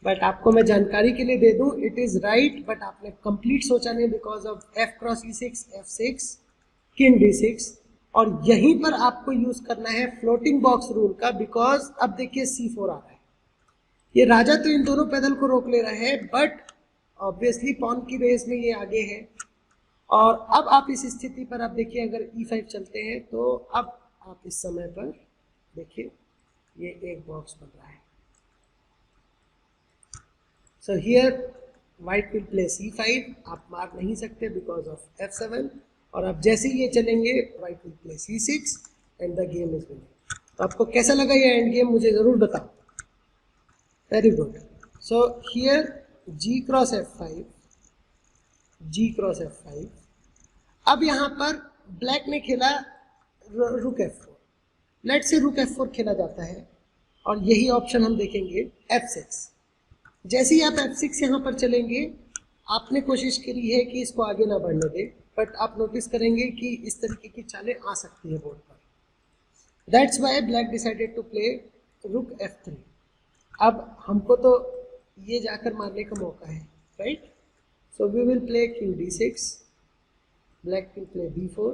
बट आपको मैं जानकारी के लिए दे दूं, इट इज राइट, बट आपने कंप्लीट सोचा नहीं because of f cross e6, f6, king d6, और यहीं पर आपको यूज करना है फ्लोटिंग बॉक्स रूल का, बिकॉज अब देखिए c4 आ रहा है। ये राजा तो इन दोनों पैदल को रोक ले रहा है, बट ऑब्वियसली पॉन की रेस में ये आगे है। और अब आप इस स्थिति पर आप देखिए अगर e5 चलते हैं तो अब आप इस समय पर देखिए ये एक बॉक्स बन रहा है। So here white will play c5, आप मार नहीं सकते बिकॉज ऑफ f7, और अब जैसे ही ये चलेंगे white will play c6 and the game is winning. तो आपको कैसा लगा ये एंड गेम मुझे जरूर बताओ। Very good. So here g cross f5, g cross f5। अब यहाँ पर ब्लैक ने खेला रुक f4। लेट से रुक f4 खेला जाता है और यही ऑप्शन हम देखेंगे f6। जैसे ही आप f6 यहाँ पर चलेंगे, आपने कोशिश करी है कि इसको आगे ना बढ़ने दे, बट आप नोटिस करेंगे कि इस तरीके की चालें आ सकती है बोर्ड पर. That's why black decided to play rook f3. अब हमको तो ये जाकर मारने का मौका है, right? So we will play king d6, black will play b4,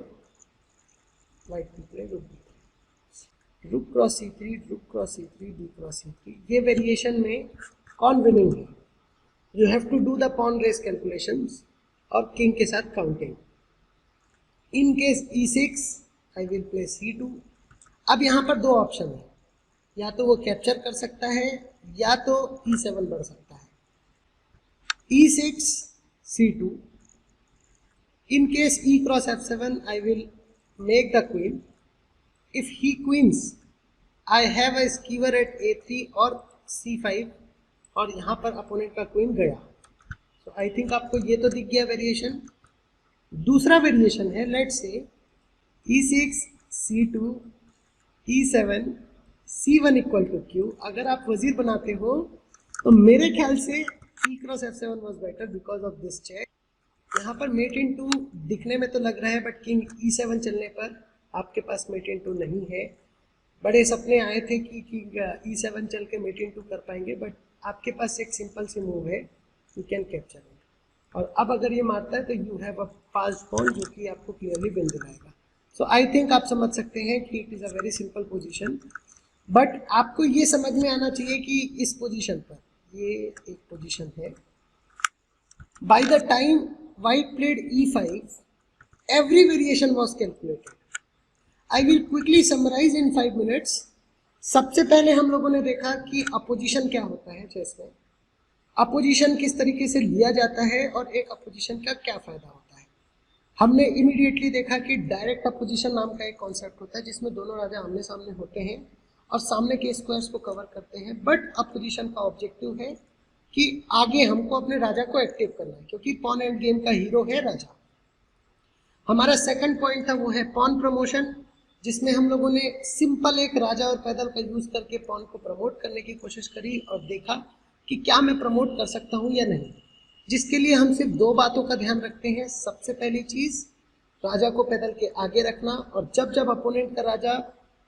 white will play rook d3, rook cross c3, rook cross c3, d cross c3. ये वेरिएशन में कौन विनिंग है? You have to do the pawn race calculations और king के साथ counting. In case e6 I will play c2. अब यहाँ पर दो ऑप्शन है, या तो वो कैप्चर कर सकता है या तो e7 बढ़ सकता है. e6 c2. In case e cross f7 I will make the queen. If he queens I have a skewer at a3 और c5 और यहाँ पर अपोनेंट का क्वीन गया. तो आई थिंक आपको ये तो दिख गया वेरिएशन. दूसरा वेरिएशन है, let's say e6 c2 e7 c1 equal to q. अगर आप वजीर बनाते हो तो मेरे ख्याल से e cross f7 was better because of this check. यहाँ पर मेट इन 2 दिखने में तो लग रहा है, बट किंग e7 चलने पर आपके पास मेट इन 2 नहीं है. बड़े सपने आए थे कि किंग e7 चल के मेट इन 2 कर पाएंगे, बट आपके पास एक सिंपल सी मूव है, यू कैन कैप्चर इट. और अब अगर ये मारता है तो you have a passed pawn जो कि आपको क्लियरली विन दिलाएगा. सो आई थिंक आप समझ सकते हैं कि it is a very simple position. But आपको ये समझ में आना चाहिए कि इस पोजीशन पर, ये एक पोजीशन है, by the time white played e5 every variation was calculated. I will quickly summarize in 5 minutes. सबसे पहले हम लोगों ने देखा कि अपोजिशन क्या होता है चेस में, अपोजिशन किस तरीके से लिया जाता है और एक अपोजिशन का क्या फायदा होता है. हमने इमीडिएटली देखा कि डायरेक्ट अपोजिशन नाम का एक कॉन्सेप्ट होता है जिसमें दोनों राजा आमने सामने होते हैं और सामने के स्क्वायर्स को कवर करते हैं. बट अपोजिशन का ऑब्जेक्टिव है कि आगे हमको अपने राजा को एक्टिव करना है, क्योंकि पॉन एंड गेम का हीरो है राजा. हमारा सेकंड पॉइंट था वो है पॉन प्रमोशन, जिसमें हम लोगों ने सिंपल एक राजा और पैदल का यूज करके पॉन को प्रमोट करने की कोशिश करी और देखा कि क्या मैं प्रमोट कर सकता हूं या नहीं. जिसके लिए हम सिर्फ 2 बातों का ध्यान रखते हैं. सबसे पहली चीज, राजा को पैदल के आगे रखना, और जब जब अपोनेंट का राजा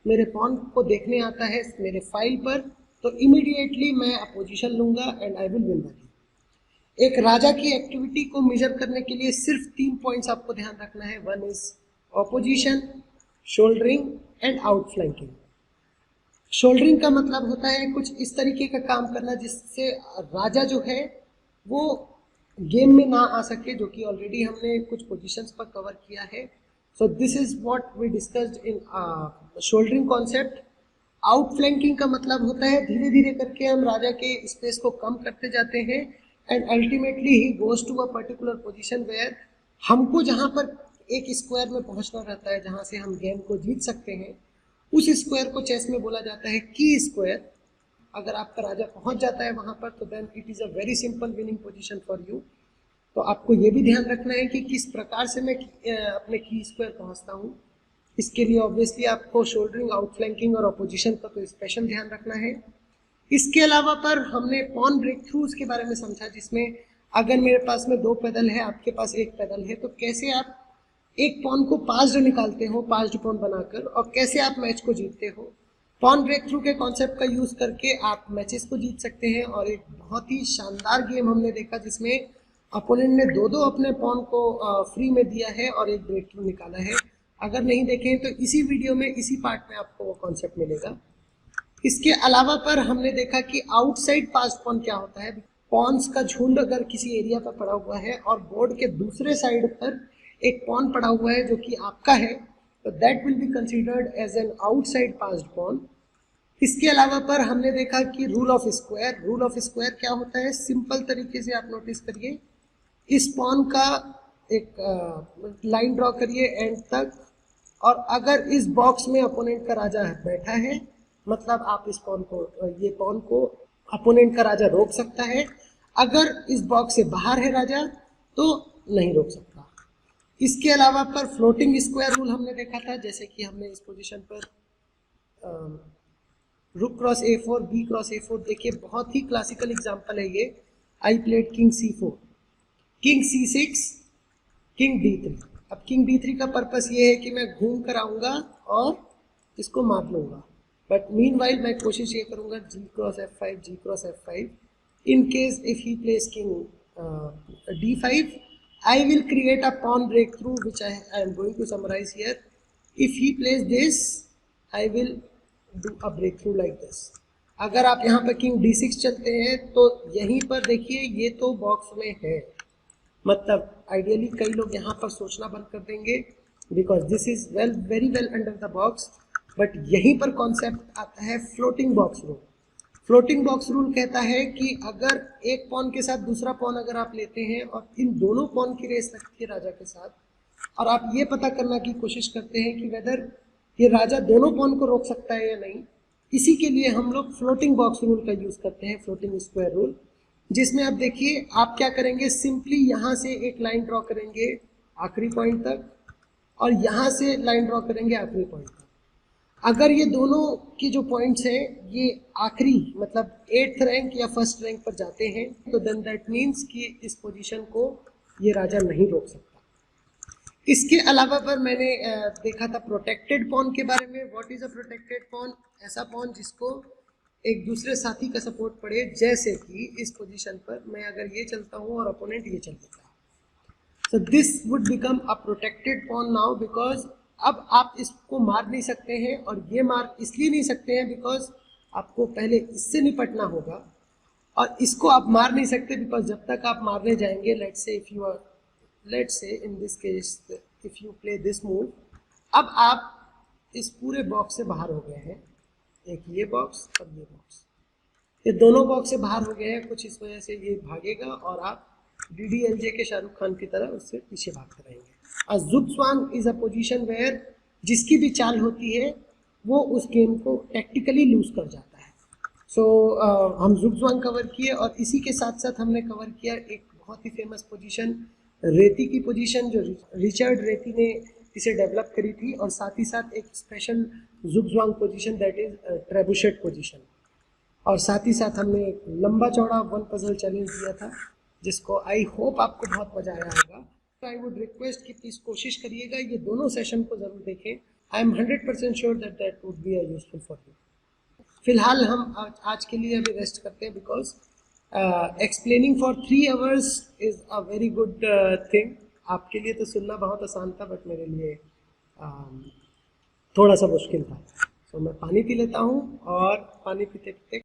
मेरे पॉन को देखने आता है मेरे फाइल पर, तो इमीडिएटली मैं अपोजिशन लूंगा and I will win the game. एक राजा की एक्टिविटी को मेजर करने के लिए सिर्फ 3 पॉइंट्स आपको ध्यान रखना है. 1 is opposition, shouldering and outflanking. Shouldering का मतलब होता है कुछ इस तरीके का काम करना जिससे राजा जो है वो गेम में ना आ सके, जो कि ऑलरेडी हमने कुछ पोजीशंस पर कवर किया है. So this is what we discussed in shouldering concept. Outflanking का मतलब होता है धीरे धीरे करके हम राजा के स्पेस को कम करते जाते हैं and ultimately he goes to a particular position where हमको जहां पर एक स्क्वायर में पहुंचना रहता है जहां से हम गेम को जीत सकते हैं, उस स्क्वायर को चेस में बोला जाता है की स्क्वायर. अगर आपका राजा पहुंच जाता है वहां पर तो then it is a very simple winning position for you. तो आपको ये भी ध्यान रखना है कि किस प्रकार से मैं अपने की स्क्वायर पहुंचता हूँ. इसके लिए ऑब्वियसली आपको शोल्डरिंग, आउटफ्लैंकिंग और अपोजिशन का तो स्पेशल ध्यान रखना है. इसके अलावा पर हमने पॉन ब्रेक थ्रूज के बारे में समझा, जिसमें अगर मेरे पास में 2 पैदल है, आपके पास 1 पैदल है, तो कैसे आप एक पॉन को पास्ड निकालते हो, पास्ड पॉन बनाकर, और कैसे आप मैच को जीतते हो. पॉन ब्रेक थ्रू के कॉन्सेप्ट का यूज करके आप मैचेस को जीत सकते हैं. और एक बहुत ही शानदार गेम हमने देखा जिसमें अपोनेंट ने 2 अपने पॉन को फ्री में दिया है और एक ब्रेक थ्रू निकाला है. अगर नहीं देखें तो इसी वीडियो में, इसी पार्ट में आपको वो कॉन्सेप्ट मिलेगा. इसके अलावा पर हमने देखा कि आउटसाइड पास्ड पॉन क्या होता है. पॉन्स का झुंड अगर किसी एरिया पर पड़ा हुआ है और बोर्ड के दूसरे साइड पर एक पॉन पड़ा हुआ है जो कि आपका है, तो that will be considered as an outside passed pawn. इसके अलावा पर हमने देखा कि rule of square. Rule of square क्या होता है, सिंपल तरीके से आप नोटिस करिए. इस पॉन का एक लाइन ड्रॉ करिए एंड तक, और अगर इस बॉक्स में अपोनेंट का राजा बैठा है, मतलब आप इस पॉन को, ये पॉन को अपोनेंट का राजा रोक सकता है. अगर इस बॉक्स से बाहर है राजा तो नहीं रोक सकता. इसके अलावा पर फ्लोटिंग स्क्वायर रूल हमने देखा था, जैसे कि हमने इस पोजीशन पर रुक cross a4, B cross a4, देखिए बहुत ही क्लासिकल एग्जांपल है ये. I played king c4, king c6, king d3. अब किंग d3 का पर्पस ये है कि मैं घूम कर आऊँगा और इसको मार लूँगा, बट मीनवाइल मैं कोशिश ये करूँगा g cross f5, g cross f5. In case if he plays king d5, I will create a pawn breakthrough which I am going to summarize here. If he plays this, I will do a breakthrough like this. अगर आप यहाँ पर king d6 चलते हैं तो यहीं पर देखिए ये तो बॉक्स में है, मतलब आइडियली कई लोग यहाँ पर सोचना बंद कर देंगे because this is very well under the box, but यहीं पर कॉन्सेप्ट आता है floating box rule. Floating box rule कहता है कि अगर एक पॉन के साथ दूसरा पॉन अगर आप लेते हैं और इन दोनों पॉन की रेस लगती है राजा के साथ, और आप ये पता करने की कोशिश करते हैं कि वेदर ये राजा दोनों पॉन को रोक सकता है या नहीं, इसी के लिए हम लोग फ्लोटिंग बॉक्स रूल का यूज करते हैं, फ्लोटिंग स्क्वायर रूल, जिसमें आप देखिए आप क्या करेंगे, सिंपली यहाँ से एक लाइन ड्रॉ करेंगे आखिरी पॉइंट तक और यहाँ से लाइन ड्रॉ करेंगे आखिरी पॉइंट तक. अगर ये दोनों की जो पॉइंट्स हैं ये आखिरी मतलब 8th रैंक या फर्स्ट रैंक पर जाते हैं तो देन दैट मीन्स कि इस पोजीशन को ये राजा नहीं रोक सकता. इसके अलावा पर मैंने देखा था प्रोटेक्टेड पॉन के बारे में. What is a protected pawn? ऐसा पॉन जिसको एक दूसरे साथी का सपोर्ट पड़े, जैसे कि इस पोजीशन पर मैं अगर ये चलता हूँ और अपोनेंट ये चल देता है, so this would become a protected pawn now, because अब आप इसको मार नहीं सकते हैं, और ये मार इसलिए नहीं सकते हैं बिकॉज आपको पहले इससे निपटना होगा, और इसको आप मार नहीं सकते बिकॉज जब तक आप मारने जाएंगे, let's say in this case if you play this move, अब आप इस पूरे बॉक्स से बाहर हो गए हैं, एक ये बॉक्स और ये बॉक्स, ये दोनों बॉक्स से बाहर हो गए हैं, कुछ इस वजह से ये भागेगा और आप DDLJ के शाहरुख खान की तरह उससे पीछे भागते रहेंगे. ज़ुग्ज़वांग इज अ पोजीशन वेयर जिसकी भी चाल होती है वो उस गेम को टैक्टिकली लूज कर जाता है. सो हम ज़ुग्ज़वांग कवर किए, और इसी के साथ साथ हमने कवर किया एक बहुत ही फेमस पोजीशन रेती की पोजीशन, जो रिचर्ड रेती ने इसे डेवलप करी थी, और साथ ही साथ एक special zugzwang position that is trebuchet position, और साथ ही साथ हमने एक लंबा चौड़ा वन पजल चैलेंज दिया था जिसको आई होप आपको बहुत मजा आया होगा. आई वुड रिक्वेस्ट कि प्लीज़ कोशिश करिएगा ये दोनों सेशन को ज़रूर देखें. I am 100% sure that would be useful for you. फिलहाल हम आज के लिए अभी रेस्ट करते हैं because explaining for 3 hours is a very good thing. आपके लिए तो सुनना बहुत आसान था, बट मेरे लिए थोड़ा सा मुश्किल था. सो मैं पानी पी लेता हूँ, और पानी पीते पीते